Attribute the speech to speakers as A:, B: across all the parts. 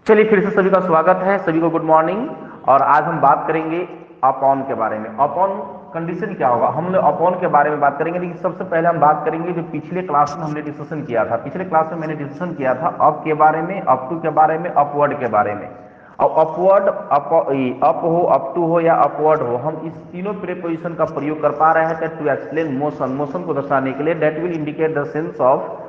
A: चलिए फिर से सभी का स्वागत है, सभी को गुड मॉर्निंग। और आज हम बात करेंगे अपॉन के बारे में। अपॉन कंडीशन क्या होगा, हम लोग अपॉन के बारे में बात करेंगे। लेकिन सबसे पहले हम बात करेंगे जो पिछले क्लास में हमने डिस्कशन किया था। पिछले क्लास में मैंने डिस्कशन किया था अप के बारे में, अप टू के बारे में, अपवर्ड के बारे में। और अपवर्ड अप हो, अप टू हो या अपवर्ड हो, हम इस तीनों प्रीपोजिशन का प्रयोग कर पा रहे हैं टू एक्सप्लेन मोशन, मोशन को दर्शाने के लिए। That will indicate the sense of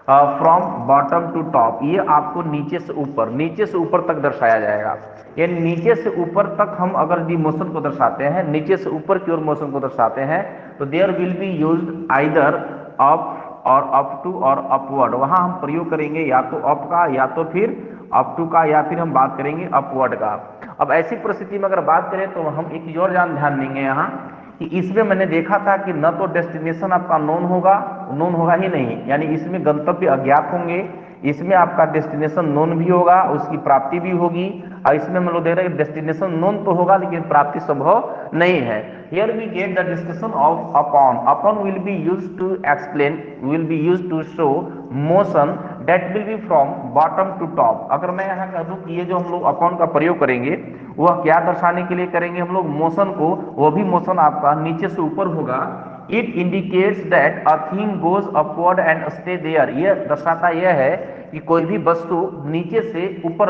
A: from bottom to top. ये आपको नीचे से ऊपर तक दर्शाया जाएगा। ये नीचे से ऊपर तक हम अगर दी मोशन को दर्शाते हैं, नीचे से ऊपर की ओर मोशन को दर्शाते हैं, तो there will be used either up or up to or upward. वहां हम प्रयोग करेंगे या तो अप का या तो फिर अप टू का या फिर हम बात करेंगे अपवर्ड का। अब ऐसी परिस्थिति में अगर बात करें तो हम एक चीज और ध्यान देंगे यहाँ कि इसमें मैंने देखा था कि न तो डेस्टिनेशन आपका नोन होगा ही नहीं, यानी इसमें गंतव्य अज्ञात होंगे। इसमें आपका डेस्टिनेशन नोन भी होगा, उसकी प्राप्ति भी होगी। और इसमें हम लोग देख रहे हैं डेस्टिनेशन नोन तो होगा लेकिन प्राप्ति संभव नहीं है। Here we get the discussion of upon. Upon will be used to explain, will be used to show motion that will be from bottom to top. अगर मैं यहाँ कह दूं कि ये जो हम लोग अपॉन का प्रयोग करेंगे वह क्या दर्शाने के लिए करेंगे हम लोग, मोशन को। वो भी मोशन आपका नीचे से ऊपर होगा। It indicates that a thing goes upward and stay there. यह दर्शाता यह है कि कोई भी वस्तु नीचे से ऊपर,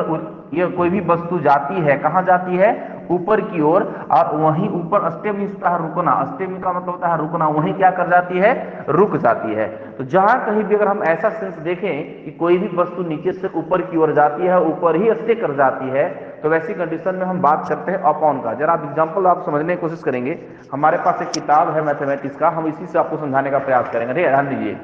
A: ये कोई भी वस्तु जाती है, कहाँ जाती है, ऊपर की ओर। और वहीं ऊपर स्टे मीन्स होता है रुकना, स्टे का मतलब होता है रुकना, वहीं क्या कर जाती है, रुक जाती है। तो जहां कहीं भी अगर हम ऐसा सेंस देखें कि कोई भी वस्तु नीचे से ऊपर की ओर जाती है, ऊपर ही स्टे कर जाती है, तो वैसी कंडीशन में हम बात करते हैं अपॉन का। जरा आप एग्जांपल आप समझने की कोशिश करेंगे। हमारे पास एक किताब है मैथमेटिक्स का, हम इसी से आपको समझाने का प्रयास करेंगे। ठीक है, ध्यान दीजिए।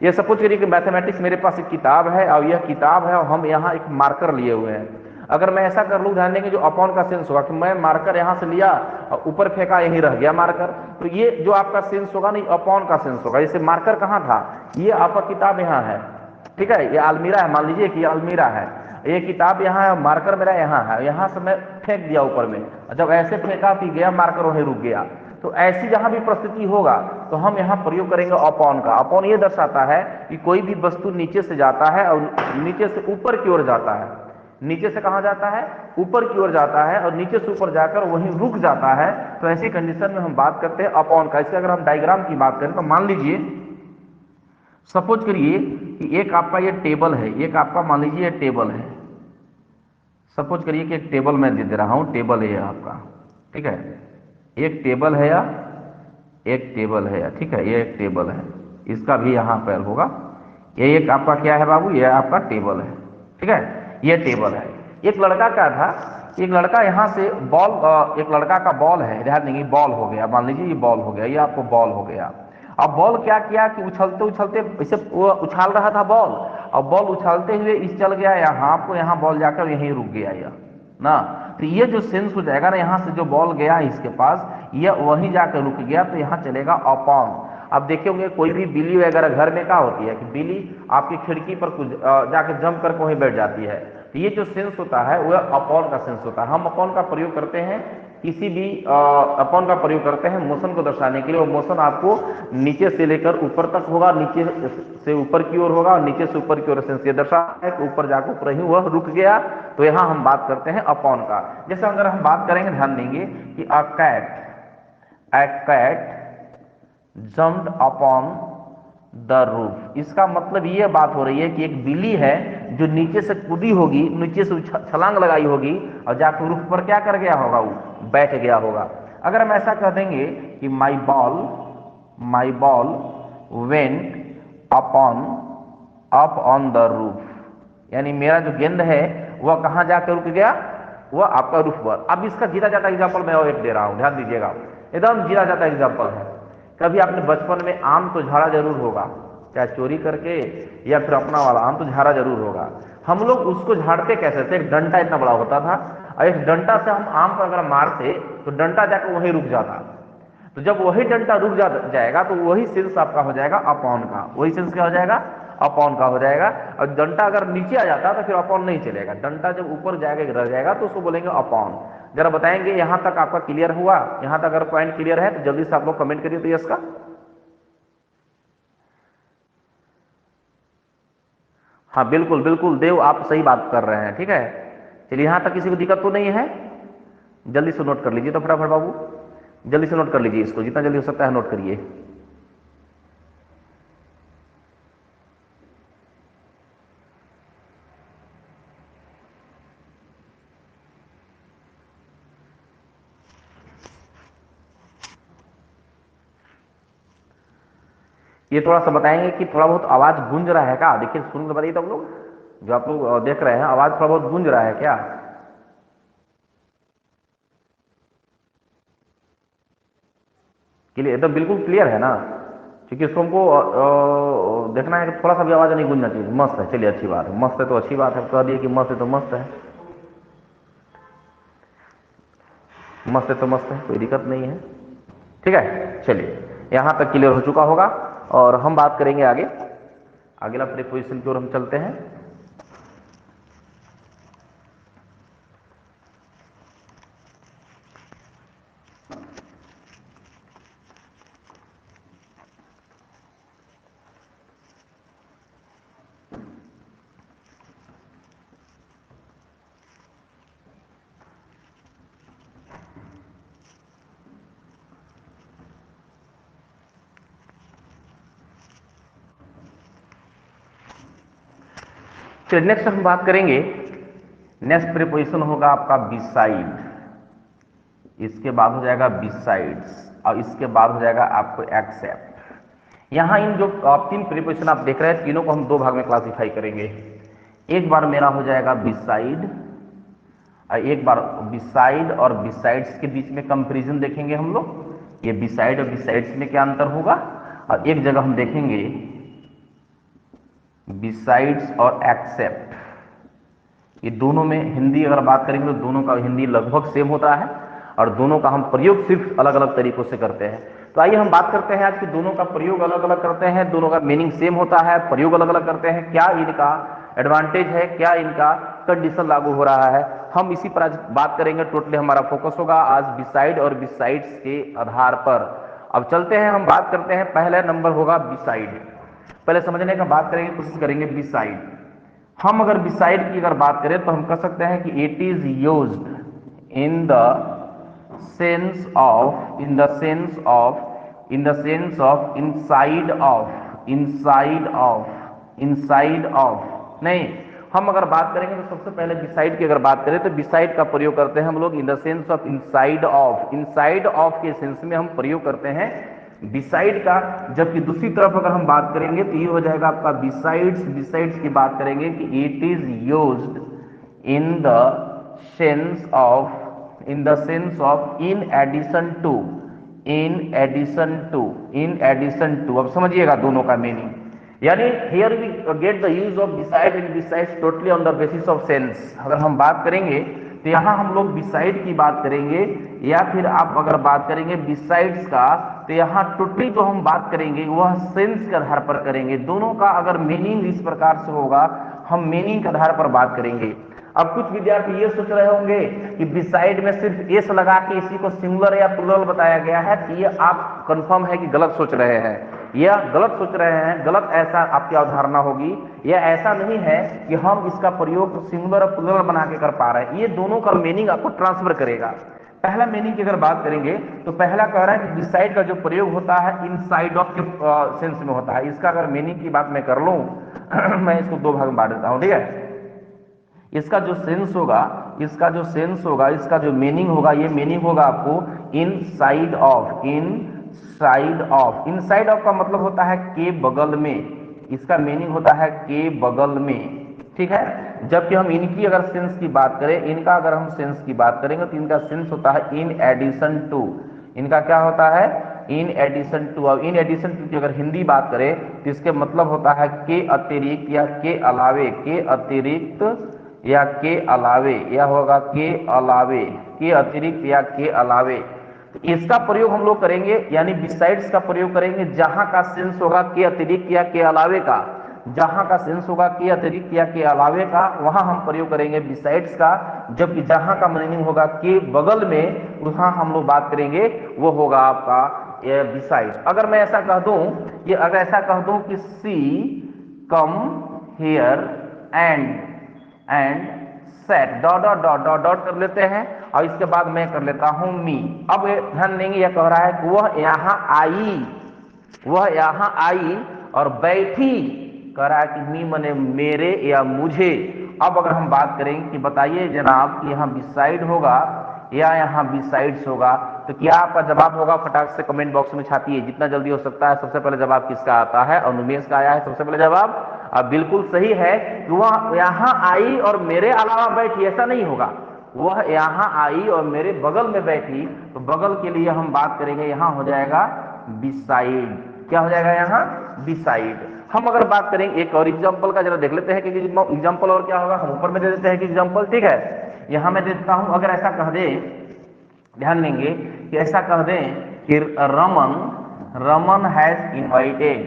A: ये सपोज करिए कि मैथमेटिक्स मेरे पास एक किताब है और यह किताब है और हम यहाँ एक मार्कर लिए हुए हैं। अगर मैं ऐसा कर लूँ, ध्यान देंगे, जो अपॉन का सेंस होगा कि मैं मार्कर यहाँ से लिया और ऊपर फेंका, यहीं रह गया मार्कर, तो ये जो आपका सेंस होगा नहीं, अपॉन का सेंस होगा। जैसे मार्कर कहाँ था, ये आपका किताब यहाँ है, ठीक है, ये अलमीरा है, मान लीजिए कि ये अलमीरा है, ये किताब यहाँ है, मार्कर मेरा यहाँ है, यहाँ से मैं फेंक दिया ऊपर में, जब ऐसे फेंका तो गया मार्कर वहीं रुक गया। तो ऐसी जहां भी परिस्थिति होगा तो हम यहाँ प्रयोग करेंगे अपॉन का। अपॉन ये दर्शाता है कि कोई भी वस्तु नीचे से जाता है और नीचे से ऊपर की ओर जाता है। नीचे से कहां जाता है, ऊपर की ओर जाता है और नीचे से ऊपर जाकर वहीं रुक जाता है। तो ऐसी कंडीशन में हम बात करते हैं अपॉन का। इसके अगर हम डायग्राम की बात करें तो मान लीजिए, सपोज करिए कि एक आपका ये टेबल है, एक आपका मान लीजिए ये टेबल है। सपोज करिए कि एक टेबल मैं दे रहा हूं, टेबल है आपका, ठीक है, एक टेबल है या एक टेबल है या, ठीक है, ये एक टेबल है, इसका भी यहां पैर होगा। ये एक आपका क्या है बाबू, ये आपका टेबल है, ठीक है, ये टेबल है। एक लड़का क्या था, एक लड़का यहां से बॉल, एक लड़का का बॉल है, ध्यान देंगे, बॉल हो गया, मान लीजिए ये बॉल हो गया, ये आपको बॉल हो गया। अब बॉल क्या किया कि उछलते उछलते, इसे वो उछाल रहा था बॉल, और बॉल उछालते हुए इस चल गया यहाँ, आपको यहाँ बॉल जाकर यहीं रुक गया यह ना। तो ये जो सेंस हो जाएगा ना, यहाँ से जो बॉल गया इसके पास, ये वहीं जाकर रुक गया, तो यहाँ चलेगा अपॉन। अब देखे होंगे कोई भी बिल्ली वगैरह घर में क्या होती है कि बिल्ली आपकी खिड़की पर कुछ जाके जंप करके वहीं बैठ जाती है। तो ये जो सेंस होता है वह अपॉन का सेंस होता है। हम अपॉन का प्रयोग करते हैं किसी भी अपॉन का प्रयोग करते हैं मोशन को दर्शाने के लिए। और मोशन आपको नीचे से लेकर ऊपर तक होगा, नीचे से ऊपर की ओर होगा और नीचे से ऊपर की ओर सेंस ये दर्शाता है कि ऊपर जाकर ऊपर ही वह रुक गया। तो यहाँ हम बात करते हैं अपॉन का। जैसे अगर हम बात करेंगे, ध्यान देंगे कि a cat jumped upon the roof. इसका मतलब ये बात हो रही है कि एक बिल्ली है जो नीचे से कूदी होगी, नीचे से छलांग लगाई होगी और जाकर रूफ पर क्या कर गया होगा, वो बैठ गया होगा। अगर हम ऐसा कह देंगे कि my ball went up on the roof, यानी मेरा जो गेंद है वह कहां जाकर रुक गया, वह आपका रूफ पर। अब इसका जीता जाता एग्जाम्पल मैं और एक दे रहा हूं, ध्यान दीजिएगा, एकदम जीता जाता एग्जाम्पल है। कभी आपने बचपन में आम तो झाड़ा जरूर होगा, चाहे चोरी करके या फिर अपना वाला आम तो झाड़ा जरूर होगा। हम लोग उसको झाड़ते कैसे थे, एक डंडा इतना बड़ा होता था और इस डंडा से हम आम को अगर मारते तो डंडा जाकर वहीं रुक जाता। तो जब वही डंडा रुक जाएगा तो वही सेंस आपका हो जाएगा अपॉन का। वही सेंस क्या हो जाएगा, अपॉन का हो जाएगा। और डंडा अगर नीचे आ जाता तो फिर अपॉन नहीं चलेगा। डंडा जब ऊपर जाएगा रह जाएगा तो उसको बोलेंगे अपॉन। जरा बताएंगे यहां तक आपका क्लियर हुआ, यहां तक अगर पॉइंट क्लियर है तो जल्दी से आप लोग कमेंट करिए तो यस का। हाँ बिल्कुल बिल्कुल देव, आप सही बात कर रहे हैं, ठीक है। चलिए यहां तक किसी को दिक्कत तो नहीं है? जल्दी से नोट कर लीजिए तो फटाफट बाबू, जल्दी से नोट कर लीजिए इसको, जितना जल्दी हो सकता है नोट करिए। ये थोड़ा सा बताएंगे कि थोड़ा बहुत आवाज गूंज रहा है क्या? देखिए सुन के बताइए तो आप लोग, जो आप लोग देख रहे हैं, आवाज थोड़ा बहुत गूंज रहा है क्या? क्लियर, एकदम बिल्कुल क्लियर है ना? क्योंकि इसको हमको देखना है कि थोड़ा सा भी आवाज नहीं गूंजना चाहिए। मस्त है, चलिए अच्छी बात है, मस्त है तो अच्छी बात है, कह दिए कि मस्त है तो मस्त है, मस्त है तो मस्त है, कोई दिक्कत नहीं है। ठीक है, चलिए यहां तक क्लियर हो चुका होगा और हम बात करेंगे आगे, अगला प्रीपोजिशन की ओर हम चलते हैं। चलिए नेक्स्ट हम बात करेंगे, नेक्स्ट प्रीपोजिशन होगा आपका बिसाइड, इसके बाद हो जाएगा बिसाइड्स और इसके बाद हो जाएगा आपको एक्सेप्ट। यहां इन जो तीन प्रीपोजिशन आप देख रहे हैं, तीनों को हम दो भाग में क्लासिफाई करेंगे। एक बार मेरा हो जाएगा बिसाइड, एक बार बिसाइड और बिसाइड्स के बीच में कंपैरिजन देखेंगे हम लोग, ये बिसाइड और बिसाइड्स में क्या अंतर होगा, और एक जगह हम देखेंगे बिसाइड्स और एक्सेप्ट। ये दोनों में हिंदी अगर बात करेंगे तो दोनों का हिंदी लगभग सेम होता है और दोनों का हम प्रयोग सिर्फ अलग अलग तरीकों से करते हैं। तो आइए हम बात करते हैं आज कि दोनों का प्रयोग अलग अलग करते हैं, दोनों का मीनिंग सेम होता है, प्रयोग अलग अलग करते हैं, क्या इनका एडवांटेज है, क्या इनका कंडीशन लागू हो रहा है, हम इसी पर आज बात करेंगे। टोटली हमारा फोकस होगा आज बिसाइड और बिसाइड्स के आधार पर। अब चलते हैं, हम बात करते हैं, पहला नंबर होगा बिसाइड। पहले समझने का बात करेंगे, कोशिश करेंगे बिसाइड। हम अगर बिसाइड की अगर बात करें तो हम कह सकते हैं कि it is used in the sense of inside of नहीं, हम अगर बात करेंगे तो सबसे पहले बिसाइड की अगर बात करें तो बिसाइड का प्रयोग करते हैं हम लोग इन the sense of inside of के सेंस में हम प्रयोग करते हैं बिसाइड का। जबकि दूसरी तरफ अगर हम बात करेंगे तो ये हो जाएगा आपका बिसाइड्स की बात करेंगे कि it is used in the sense of in addition to. अब समझिएगा दोनों का मीनिंग, यानी here we get the use of beside and besides totally on the basis of sense. अगर हम बात करेंगे तो यहां हम लोग बिसाइड की बात करेंगे, या फिर आप अगर बात करेंगे बिसाइड्स का, तो यहाँ टोटली जो हम बात करेंगे वह सेंस के आधार पर करेंगे। दोनों का अगर मीनिंग इस प्रकार से होगा, हम मीनिंग के आधार पर बात करेंगे। अब कुछ विद्यार्थी ये सोच रहे होंगे कि बिसाइड में सिर्फ एस लगा के इसी को सिंगुलर या प्लूरल बताया गया है, तो ये आप कंफर्म है कि गलत सोच रहे हैं, या गलत सोच रहे हैं, गलत ऐसा आपकी अवधारणा होगी। यह ऐसा नहीं है कि हम इसका प्रयोग सिंगुलर और प्लूरल बना के कर पा रहे हैं, ये दोनों का मीनिंग आपको ट्रांसफर करेगा। पहला मीनिंग की अगर बात करेंगे तो पहला कह रहा है कि बिसाइड का जो प्रयोग होता है इनसाइड ऑफ के सेंस में होता है। इसका अगर मीनिंग की बात मैं कर लूं मैं इसको दो भाग में बांट देता हूं, ठीक है। इसका जो सेंस होगा, इसका जो मीनिंग होगा, ये मीनिंग होगा आपको इनसाइड ऑफ। इनसाइड ऑफ का मतलब होता है के बगल में, इसका मीनिंग होता है के बगल में, ठीक है। जबकि हम इनकी अगर सेंस की बात करें, इनका अगर हम सेंस की बात करेंगे तो इनका सेंस होता है इन एडिशन टू। इनका क्या होता है? In addition to. अब इन एडिशन टू की अगर हिंदी बात करें तो इसके मतलब होता है के अतिरिक्त या के अलावे, के अतिरिक्त या के अलावे, या होगा के अलावे, के अतिरिक्त या के अलावे। तो इसका प्रयोग हम लोग करेंगे, यानी बिसाइड्स का प्रयोग करेंगे जहां का सेंस होगा के अतिरिक्त या के अलावे का। जहां का सेंस होगा के अतिरिक्त या के अलावे का, वहां हम प्रयोग करेंगे बिसाइड्स का। जबकि जहां का मीनिंग होगा के बगल में, वहां हम लोग बात करेंगे वो होगा आपका बिसाइड। अगर मैं ऐसा कह दूं, ये अगर ऐसा कह दूं कि see come here and set, dot dot dot dot dot कर लेते हैं और इसके बाद मैं कर लेता हूं मी। अब ध्यान देंगे, यह कह रहा है कि वह यहां आई, वह यहां आई और बैठी, कह रहा है कि मी मने मेरे या मुझे। अब अगर हम बात करें कि बताइए जनाब कि यहाँ बिसाइड होगा या यहाँ बिसाइड्स होगा, तो क्या आपका जवाब होगा? फटाक से कमेंट बॉक्स में छापिए जितना जल्दी हो सकता है। सबसे पहले जवाब किसका आता है? और उमेश का आया है सबसे पहले जवाब। अब बिल्कुल सही है कि वह यहाँ आई और मेरे अलावा बैठी, ऐसा नहीं होगा। वह यहाँ आई और मेरे बगल में बैठी, तो बगल के लिए हम बात करेंगे, यहाँ हो जाएगा बिसाइड। क्या हो जाएगा यहाँ? बिसाइड। हम अगर बात करेंगे एक और एग्जाम्पल का, जरा देख लेते हैं कि एग्जाम्पल और क्या होगा। हम ऊपर में दे देते हैं कि एग्जाम्पल, ठीक है। यहां मैं देता हूं, अगर ऐसा कह दे, ध्यान देंगे कि ऐसा कह दें कि Raman has invited,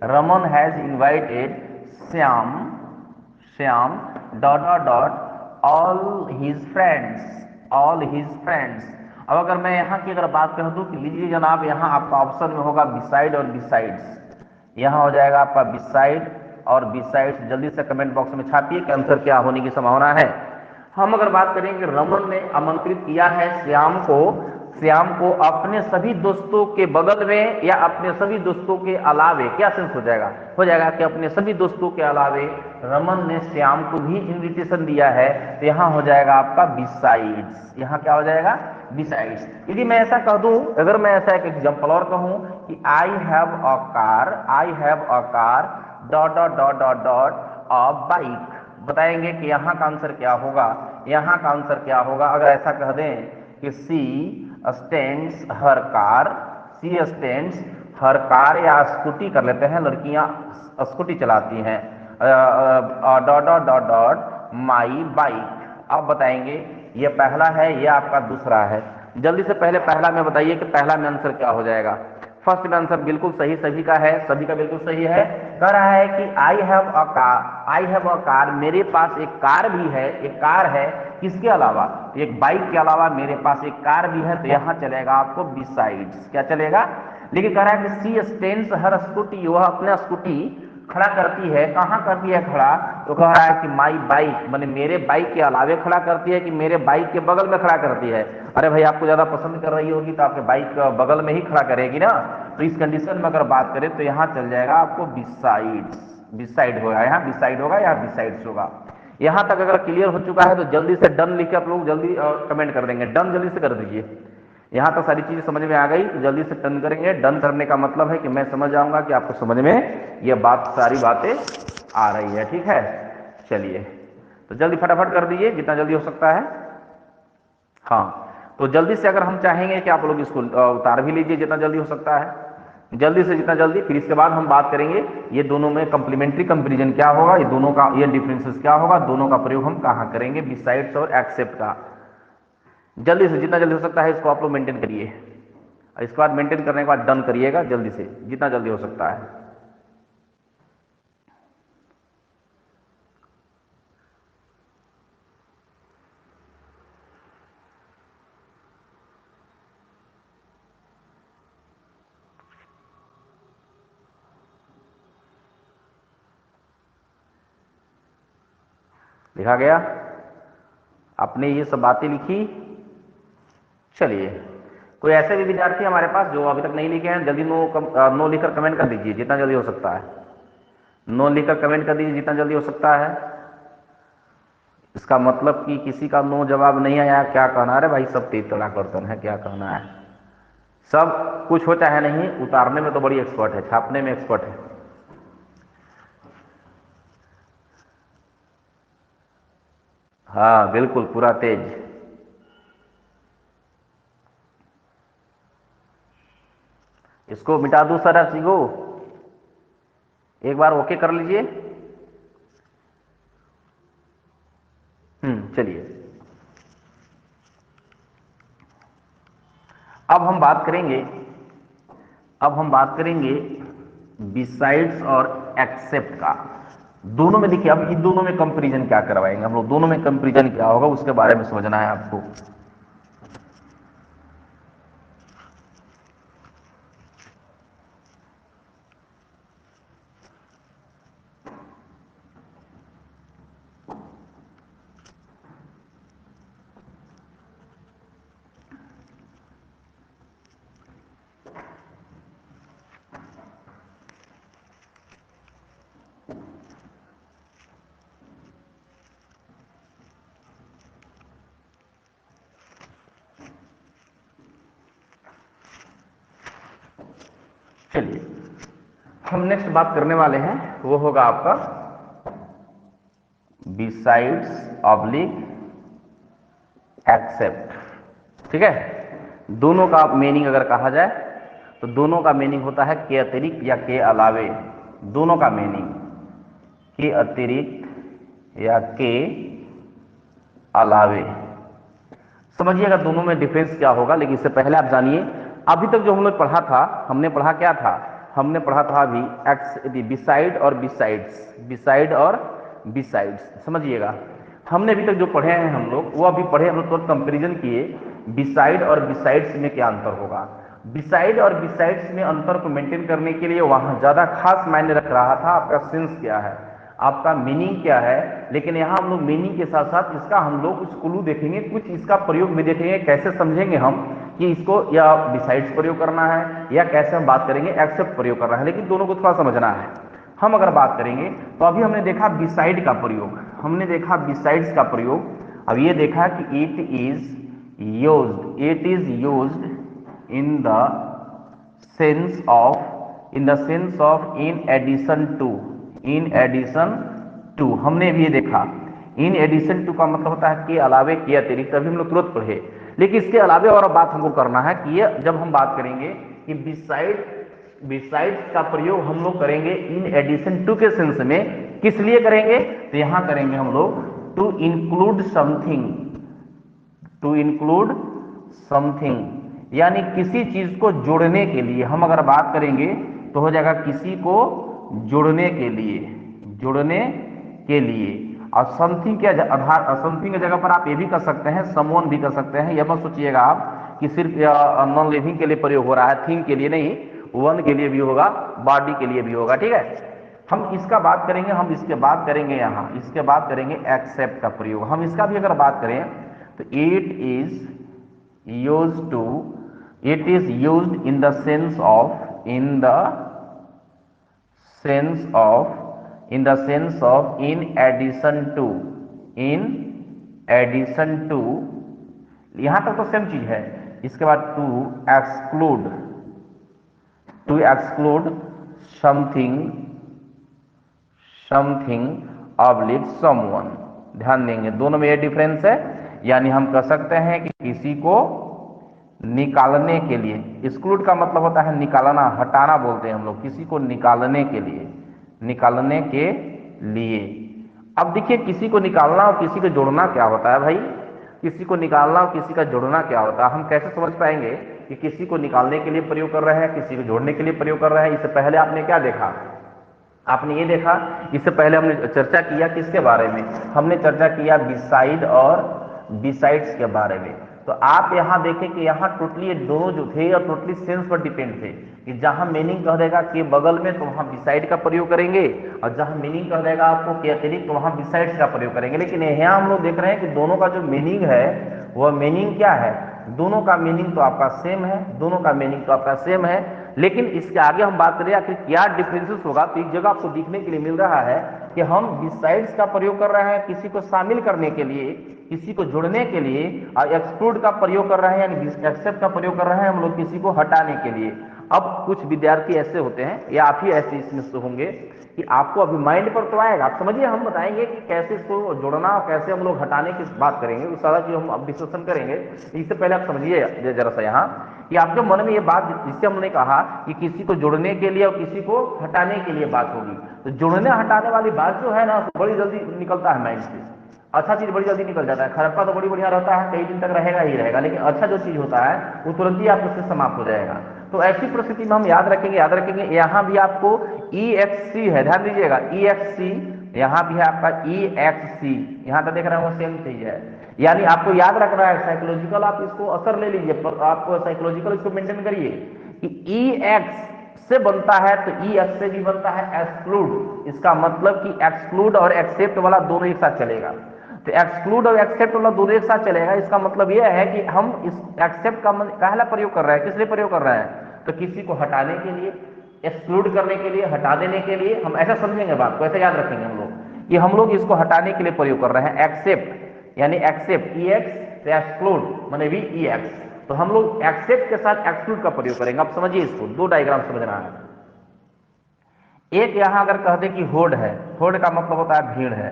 A: Raman has invited Shyam, Shyam dot dot dot all his friends, all his friends. अब अगर मैं यहाँ की अगर बात कर दूं कि लीजिए जनाब, यहाँ आपका ऑप्शन में होगा बिसाइड और बिसाइड्स। यहाँ हो जाएगा आपका बिसाइड और बिसाइड्स। जल्दी से कमेंट बॉक्स में छापिए कि आंसर क्या होने की संभावना है। हम अगर बात करें कि रमन ने आमंत्रित किया है श्याम को अपने सभी दोस्तों के बगल में या अपने सभी दोस्तों के अलावे, क्या सेंस हो जाएगा? हो जाएगा कि अपने सभी दोस्तों के अलावे रमन ने श्याम को भी इनविटेशन दिया है, तो यहाँ हो जाएगा आपका बिसाइड्स। यहाँ क्या हो जाएगा? बिसाइड्स। यदि मैं ऐसा कह दूं, अगर मैं ऐसा एक एग्जाम्पल और कहूं कि I have a car, I have a car dot dot dot dot dot a bike, बताएंगे कि यहाँ का आंसर क्या होगा? यहाँ का आंसर क्या होगा? अगर ऐसा कह दें कि सी स्टैंड्स हर कार, सी स्टैंड्स हर कार, या स्कूटी कर लेते हैं, लड़कियां स्कूटी चलाती हैं, dot dot dot dot my bike. अब बताएंगे ये पहला है, ये आपका दूसरा है। जल्दी से पहले पहला में बताइए कि पहला में आंसर क्या हो जाएगा? फर्स्ट में आंसर बिल्कुल सही, सभी का है, सभी का बिल्कुल सही है। कह रहा है कि I have a car, I have a car, मेरे पास एक कार भी है, एक कार है। किसके अलावा? एक बाइक के अलावा मेरे पास एक कार भी है, तो यहां चलेगा आपको बिसाइड्स। क्या चलेगा? लेकिन कह रहा है कि सी स्टैंड्स हर स्कूटी, वह अपना स्कूटी खड़ा करती है। कहां करती है खड़ा? तो कह रहा है कि माई बाइक, माने मेरे बाइक के अलावे खड़ा करती है कि मेरे बाइक के बगल में खड़ा करती है? अरे भाई, आपको ज्यादा पसंद कर रही होगी तो आपके बाइक बगल में ही खड़ा करेगी ना। तो इस कंडीशन में अगर बात करें तो यहाँ चल जाएगा आपको बिसाइड्स, बिसाइड होगा, यहाँ बिसाइड होगा या बिसाइड्स होगा। यहां तक अगर क्लियर हो चुका है तो जल्दी से डन लिख के आप लोग जल्दी कमेंट कर देंगे। डन जल्दी से कर दीजिए। यहां तक सारी चीजें समझ में आ गई तो जल्दी से डन करेंगे। डन करने का मतलब है कि मैं समझ जाऊंगा कि आपको समझ में ये बात, सारी बातें आ रही है, ठीक है। चलिए, तो जल्दी फटाफट कर दीजिए जितना जल्दी हो सकता है। हाँ, तो जल्दी से अगर हम चाहेंगे कि आप लोग इसको उतार भी लीजिए जितना जल्दी हो सकता है, जल्दी से जितना जल्दी। फिर इसके बाद हम बात करेंगे ये दोनों में कंप्लीमेंट्री कंपैरिजन क्या होगा, ये दोनों का ये डिफरेंसेस क्या होगा, दोनों का प्रयोग हम कहाँ करेंगे, बिसाइड्स और एक्सेप्ट का। जल्दी से जितना जल्दी हो सकता है इसको आप लोग मेंटेन करिए। इसके बाद मेंटेन करने के बाद डन करिएगा जल्दी से जितना जल्दी हो सकता है। लिखा गया? आपने ये सब बातें लिखी? चलिए, कोई ऐसे भी विद्यार्थी हमारे पास जो अभी तक नहीं लिखे हैं, जल्दी नो लिखकर कमेंट कर दीजिए जितना जल्दी हो सकता है। नो लिखकर कमेंट कर दीजिए जितना जल्दी हो सकता है। इसका मतलब कि किसी का नो जवाब नहीं आया, क्या कहना? अरे भाई, सब तेज तड़ाक बर्तन है, क्या कहना है? सब कुछ होता है नहीं, उतारने में तो बड़ी एक्सपर्ट है, छापने में एक्सपर्ट है। हाँ बिल्कुल, पूरा तेज। इसको मिटा दूं सर ऐसी को? एक बार ओके कर लीजिए। चलिए, अब हम बात करेंगे, अब हम बात करेंगे बिसाइड्स और एक्सेप्ट का। दोनों में देखिए, अब इन दोनों में कंपैरिजन क्या करवाएंगे हम लोग, दोनों में कंपैरिजन क्या होगा उसके बारे में समझना है आपको। हम नेक्स्ट बात करने वाले हैं वो होगा आपका बिसाइड्स ऑब्लिक एक्सेप्ट। ठीक है, दोनों का मीनिंग अगर कहा जाए तो दोनों का मीनिंग होता है के अतिरिक्त या के अलावे। दोनों का मीनिंग के अतिरिक्त या के अलावे। समझिएगा दोनों में डिफरेंस क्या होगा, लेकिन इससे पहले आप जानिए अभी तक जो हम लोग पढ़ा था, हमने पढ़ा क्या था, हमने पढ़ा था अभी एक्स बिसाइड और बिसाइड्स, बिसाइड और बिसाइड्स। समझिएगा हमने अभी तक जो पढ़े हैं हम लोग वो अभी पढ़े, हम लोग तुरंत कंपेरिजन किए बिसाइड और बिसाइड्स में क्या अंतर होगा। बिसाइड और बिसाइड्स में अंतर को मेंटेन करने के लिए वहां ज्यादा खास मायने रख रहा था आपका सेंस क्या है, आपका मीनिंग क्या है। लेकिन यहाँ हम लोग मीनिंग के साथ साथ इसका हम लोग कुछ क्लू देखेंगे, कुछ इसका प्रयोग भी देखेंगे, कैसे समझेंगे हम कि इसको या बिसाइड्स प्रयोग करना है या कैसे हम बात करेंगे एक्सेप्ट प्रयोग करना है। लेकिन दोनों को थोड़ा समझना है। हम अगर बात करेंगे तो अभी हमने देखा बिसाइड का प्रयोग, हमने देखा बिसाइड्स का प्रयोग। अब ये देखा कि it is used in the sense of in addition to. हमने भी ये देखा इन एडिशन टू का मतलब होता है के अलावे, के अतिरिक्त। अभी हम लोग तुरंत पढ़े, लेकिन इसके अलावे और बात हमको करना है कि ये जब हम बात करेंगे कि बिसाइड्स का प्रयोग हम लोग करेंगे इन एडिशन टू के सेंस में, किस लिए करेंगे, तो यहां करेंगे हम लोग टू इंक्लूड समथिंग, यानी किसी चीज को जोड़ने के लिए। हम अगर बात करेंगे तो हो जाएगा किसी को जोड़ने के लिए। और समथिंग के आधार, समथिंग की जगह पर आप ये भी कर सकते हैं, समवन भी कर सकते हैं। यह मत सोचिएगा आप कि सिर्फ नॉन लिविंग के लिए प्रयोग हो रहा है, थिंग के लिए नहीं, वन के लिए भी होगा, बॉडी के लिए भी होगा। ठीक है, हम इसका बात करेंगे, हम इसके बाद करेंगे यहाँ, इसके बाद करेंगे एक्सेप्ट का प्रयोग। हम इसका भी अगर बात करें तो it is used in the sense of in addition to. यहां तक तो सेम चीज है। इसके बाद to exclude something oblique someone. ध्यान देंगे दोनों में ये डिफरेंस है। यानी हम कह सकते हैं कि किसी को निकालने के लिए, एक्सक्लूड का मतलब होता है निकालना, हटाना बोलते हैं हम लोग, किसी को निकालने के लिए। अब देखिए किसी को निकालना और किसी को जोड़ना क्या होता है भाई, किसी को निकालना और किसी का जोड़ना क्या होता है। हम कैसे समझ पाएंगे कि किसी को निकालने के लिए प्रयोग कर रहे हैं, किसी को जोड़ने के लिए प्रयोग कर रहे हैं। इससे पहले आपने क्या देखा, आपने ये देखा, इससे पहले हमने चर्चा किया किसके बारे में, हमने चर्चा किया बिसाइड और बिसाइड्स के बारे में। तो आप यहां देखें कि यहां टोटली ये दोनों जो थे और टोटली सेंस पर डिपेंड थे कि जहां मीनिंग कह देगा के बगल में तो वहां बिसाइड का प्रयोग करेंगे, और जहां मीनिंग कह देगा आपको के अतिरिक्त तो वहां बिसाइड्स का प्रयोग करेंगे। लेकिन यहाँ हम लोग देख रहे हैं कि दोनों का जो मीनिंग है वह मीनिंग क्या है, दोनों का मीनिंग तो आपका सेम है, दोनों का मीनिंग तो आपका सेम है। लेकिन इसके आगे हम बात करें आखिर क्या डिफरेंसेस होगा, तो एक जगह आपको देखने के लिए मिल रहा है कि हम बिसाइड्स का प्रयोग कर रहे हैं किसी को शामिल करने के लिए, किसी को जोड़ने के लिए, और एक्सक्लूड का प्रयोग कर रहे हैं यानी एक्सेप्ट का प्रयोग कर रहे हैं हम लोग किसी को हटाने के लिए। अब कुछ विद्यार्थी ऐसे होते हैं या आप ही ऐसे इसमें से होंगे कि आपको अभी माइंड पर तो आएगा, आप समझिए हम बताएंगे कि कैसे इसको जोड़ना और कैसे हम लोग हटाने की बात करेंगे, वो सारा चीज हम अब डिस्कशन करेंगे। इससे पहले आप समझिए जरा सा यहाँ कि आपके मन में ये बात, जिससे हमने कहा कि किसी को जोड़ने के लिए और किसी को हटाने के लिए बात होगी, तो जोड़ने हटाने वाली बात जो है ना बड़ी जल्दी निकलता है माइंड से। अच्छा चीज बड़ी जल्दी निकल जाता है, खराब का तो बड़ी बढ़िया रहता है, कई दिन तक रहेगा ही रहेगा, लेकिन अच्छा जो चीज होता है वो तुरंत ही आपको उससे समाप्त हो जाएगा। तो ऐसी परिस्थिति में हम याद रखेंगे यहाँ भी आपको EXC है, ध्यान दीजिएगा EXC, यहाँ भी है आपका EXC, यहाँ तक देख रहे हैं वो सेम चीज है। यानी आपको याद रखना है, साइकोलॉजिकल आप इसको असर ले लीजिए, आप साइकोलॉजिकल इसको मेंटेन करिए कि EX से बनता है तो EX से भी बनता है एक्सक्लूड। इसका मतलब कि एक्सक्लूड और एक्सेप्ट वाला दोनों एक साथ चलेगा। तो एक्सक्लूड और एक्सेप्ट वाला दोनों एक साथ चलेगा। इसका मतलब यह है कि हम इस एक्सेप्ट का पहला प्रयोग कर रहे हैं, किस लिए प्रयोग कर रहे हैं, तो किसी को हटाने के लिए, एक्सक्लूड करने के लिए, हटा देने के लिए। हम ऐसा समझेंगे बात को, ऐसा याद रखेंगे हम लोग कि हम लोग इसको हटाने के लिए प्रयोग कर रहे हैं। एक्सेप्ट यानी एक्सेप्ट EX से एक्सक्लूड माने भी EX, तो हम लोग एक्सेप्ट के साथ एक्सक्लूड का प्रयोग करेंगे। आप समझिए इसको, दो डायग्राम समझना है। एक यहां अगर कह दे कि होड़ है, होड़ का मतलब होता है भीड़ है,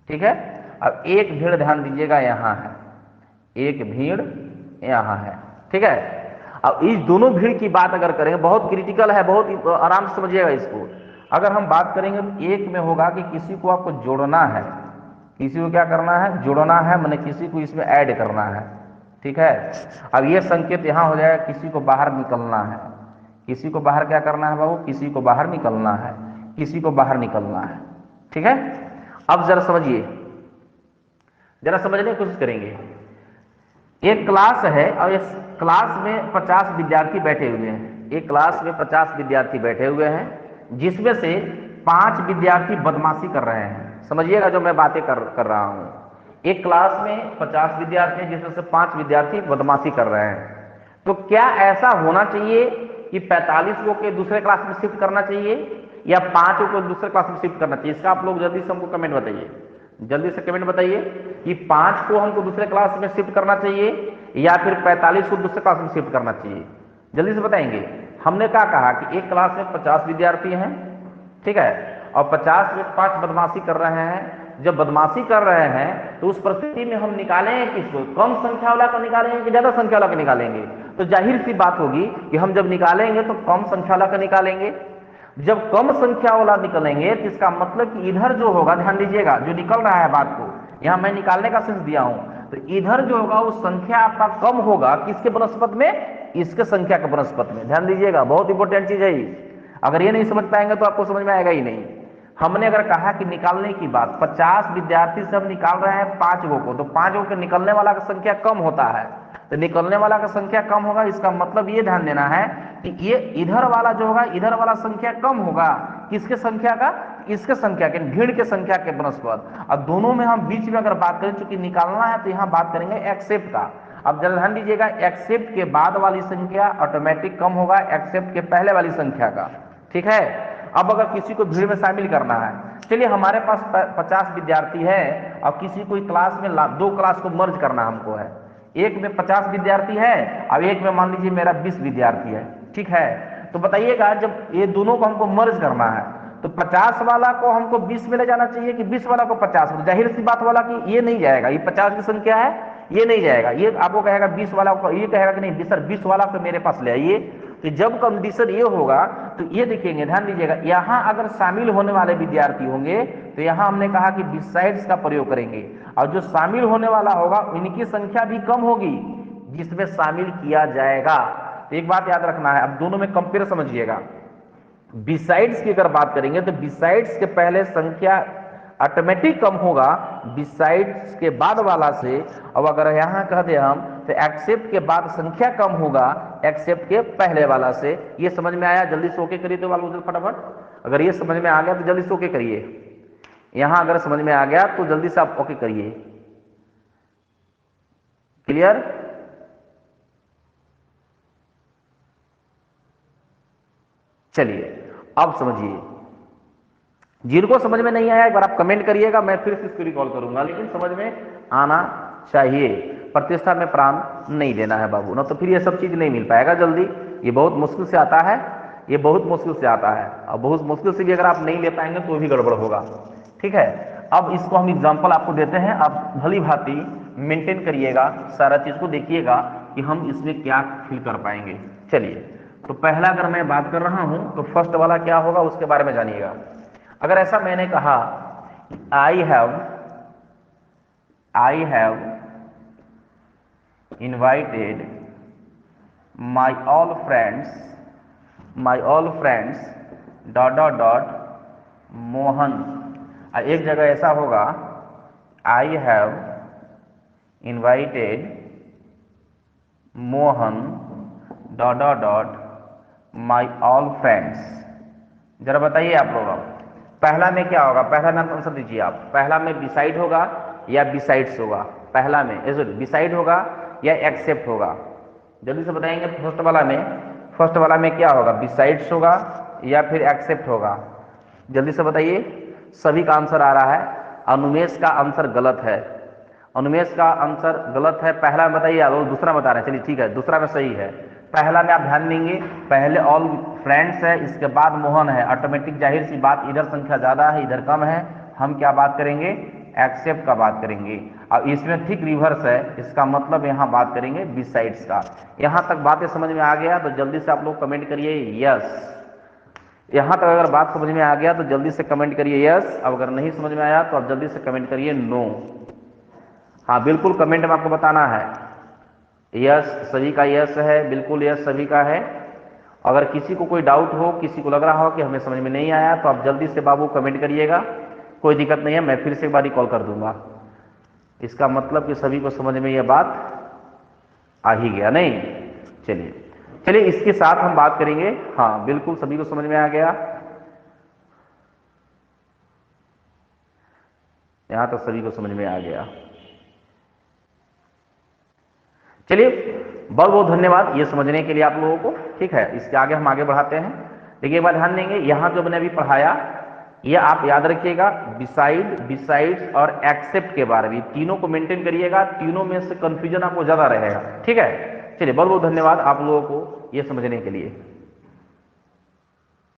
A: ठीक है। अब एक भीड़ ध्यान दीजिएगा यहां है, एक भीड़ यहां है, ठीक है। अब इस दोनों भीड़ की बात अगर करेंगे, बहुत क्रिटिकल है, बहुत आराम से समझिएगा इसको। अगर हम बात करेंगे तो एक में होगा कि किसी को आपको जोड़ना है, किसी को क्या करना है, जोड़ना है, मैंने किसी को इसमें ऐड करना है, ठीक है। अब ये संकेत यहां हो जाएगा, किसी को बाहर निकलना है, किसी को बाहर क्या करना है बाबू, किसी को बाहर निकलना है, किसी को बाहर निकलना है, ठीक है। अब जरा समझिए, जरा समझने की कोशिश करेंगे। एक क्लास है और इस क्लास में 50 विद्यार्थी बैठे हुए हैं, एक क्लास में 50 विद्यार्थी बैठे हुए हैं, जिसमें से 5 विद्यार्थी बदमाशी कर रहे हैं। समझिएगा जो मैं बातें कर रहा हूं। एक क्लास में 50 विद्यार्थी हैं, जिसमें से 5 विद्यार्थी बदमाशी कर रहे हैं। तो क्या ऐसा होना चाहिए कि 45 को के दूसरे क्लास में शिफ्ट करना चाहिए, या 5 को दूसरे क्लास में शिफ्ट करना चाहिए? इसका आप लोग जल्दी से हमको कमेंट बताइए, जल्दी से कमेंट बताइए कि 5 को हमको दूसरे क्लास में शिफ्ट करना चाहिए या फिर 45 को दूसरे क्लास में शिफ्ट करना चाहिए। जल्दी से बताएंगे। हमने क्या कहा कि एक क्लास में 50 विद्यार्थी हैं, ठीक है, और 50 में 5 बदमाशी कर रहे हैं। जब बदमाशी कर रहे हैं तो उस परिस्थिति में हम निकालेंगे किसको, कम संख्या वाला को निकालेंगे कि ज्यादा संख्या वाला को निकालेंगे? तो जाहिर सी बात होगी कि हम जब निकालेंगे तो कम संख्या वाला का निकालेंगे। जब कम संख्या वाला निकलेंगे तो इसका मतलब कि इधर जो होगा, ध्यान दीजिएगा जो निकल रहा है बात को, यहां मैं निकालने का सेंस दिया हूं, तो इधर जो होगा वो संख्या आपका कम होगा किसके बनस्पत में, इसके संख्या के बनस्पत में। ध्यान दीजिएगा, बहुत इंपॉर्टेंट चीज है ये। अगर ये नहीं समझ पाएंगे तो आपको समझ में आएगा ही नहीं। हमने अगर कहा कि निकालने की बात, 50 विद्यार्थी से हम निकाल रहे हैं 5 को, तो 5 के निकलने वाला का संख्या कम होता है, तो निकलने वाला का संख्या कम होगा। इसका मतलब ये ध्यान देना है कि ये इधर वाला जो होगा, इधर वाला संख्या कम होगा किसके संख्या का, इसके संख्या के, भीड़ के संख्या के बनस्पत। अब दोनों में हम बीच में अगर बात करें, चूंकि निकालना है तो यहां बात करेंगे एक्सेप्ट का। अब जरा ध्यान दीजिएगा, एक्सेप्ट के बाद वाली संख्या ऑटोमेटिक कम होगा एक्सेप्ट के पहले वाली संख्या का, ठीक है। अब अगर किसी को भीड़ में शामिल करना है, चलिए हमारे पास 50 विद्यार्थी है और किसी को क्लास में 2 क्लास को मर्ज करना हमको है। एक में 50 विद्यार्थी है और एक में मान लीजिए मेरा 20 विद्यार्थी है, ठीक है। तो बताइएगा जब ये दोनों को हमको मर्ज करना है तो 50 वाला को हमको 20 में ले जाना चाहिए कि 20 वाला को 50 में? जाहिर सी बात वाला कि ये नहीं जाएगा, ये 50 की संख्या है, ये नहीं जाएगा। ये आपको कहेगा 20 वाला को, ये कहेगा कि नहीं सर 20 वाला को मेरे पास ले आइए। तो जब कंडीशन ये होगा तो ये देखेंगे, ध्यान दीजिएगा, यहां अगर शामिल होने वाले विद्यार्थी होंगे तो यहां हमने कहा कि बिसाइड्स का प्रयोग करेंगे, और जो शामिल होने वाला होगा इनकी संख्या भी कम होगी जिसमें शामिल किया जाएगा। तो एक बात याद रखना है, अब दोनों में कंपेयर समझिएगा। बिसाइड्स की अगर बात करेंगे तो बिसाइड्स के पहले संख्या ऑटोमेटिक कम होगा बिसाइड्स के बाद वाला से। अब अगर यहां कह दे हम तो एक्सेप्ट के बाद संख्या कम होगा एक्सेप्ट के पहले वाला से। ये समझ में आया? जल्दी से ओके करिए तो वाला फटाफट। अगर ये समझ में आ गया तो जल्दी से ओके करिए। यहां अगर समझ में आ गया तो जल्दी से आप ओके करिए। क्लियर? चलिए अब समझिए, जिनको समझ में नहीं आया एक बार आप कमेंट करिएगा, मैं फिर से इसको रिकॉल करूंगा, लेकिन समझ में आना चाहिए। प्रतिष्ठा में प्राण नहीं देना है बाबू, ना तो फिर ये सब चीज नहीं मिल पाएगा जल्दी। ये बहुत मुश्किल से आता है, ये बहुत मुश्किल से आता है, और बहुत मुश्किल से भी अगर आप नहीं ले पाएंगे तो भी गड़बड़ होगा, ठीक है। अब इसको हम एग्जाम्पल आपको देते हैं, आप भली भांति मेंटेन करिएगा, सारा चीज को देखिएगा कि हम इसमें क्या फिल कर पाएंगे। चलिए, तो पहला अगर मैं बात कर रहा हूं तो फर्स्ट वाला क्या होगा उसके बारे में जानिएगा। अगर ऐसा मैंने कहा I have invited my all friends dot Mohan, एक जगह ऐसा होगा I have invited Mohan dot my all friends. जरा बताइए आप लोग, पहला में क्या होगा? पहला में आंसर दीजिए आप। पहला में बिसाइड होगा या बिसाइड्स होगा? पहला में बिसाइड होगा या एक्सेप्ट होगा? जल्दी से बताएंगे। फर्स्ट वाला में क्या होगा? बिसाइड्स होगा या फिर एक्सेप्ट होगा? जल्दी से बताइए। सभी का आंसर आ रहा है। अनुमेश का आंसर गलत है, अनुमेश का आंसर गलत है। पहला बताइए, दूसरा बता रहे हैं। चलिए ठीक है, दूसरा में सही है। पहला में आप ध्यान देंगे, पहले ऑल फ्रेंड्स है, इसके बाद मोहन है, ऑटोमेटिक जाहिर सी बात, इधर संख्या ज्यादा है इधर कम है, हम क्या बात करेंगे, एक्सेप्ट का बात करेंगे। अब इसमें ठीक रिवर्स है, इसका मतलब यहां बात करेंगे बिसाइड्स का। यहां तक बातें समझ में आ गया तो जल्दी से आप लोग कमेंट करिए यस। यहां तक अगर बात समझ में आ गया तो जल्दी से कमेंट करिए यस, अब अगर नहीं समझ में आया तो आप जल्दी से कमेंट करिए नो। हाँ बिल्कुल कमेंट में आपको बताना है यस, सभी का यस है, बिल्कुल यस सभी का है। अगर किसी को कोई डाउट हो, किसी को लग रहा हो कि हमें समझ में नहीं आया, तो आप जल्दी से बाबू कमेंट करिएगा, कोई दिक्कत नहीं है, मैं फिर से एक बार कॉल कर दूंगा। इसका मतलब कि सभी को समझ में यह बात आ ही गया नहीं। चलिए चलिए इसके साथ हम बात करेंगे, हाँ बिल्कुल सभी को समझ में आ गया, यहां तक सभी को समझ में आ गया। चलिए बहुत बहुत धन्यवाद ये समझने के लिए आप लोगों को, ठीक है। इसके आगे हम आगे बढ़ाते हैं। देखिए एक बार ध्यान देंगे, यहां जो मैंने अभी पढ़ाया ये आप याद रखिएगा, बिसाइड, बिसाइड्स और एक्सेप्ट के बारे में, तीनों को मेंटेन करिएगा, तीनों में से कंफ्यूजन आपको ज्यादा रहेगा, ठीक है। चलिए बहुत बहुत धन्यवाद आप लोगों को ये समझने के लिए।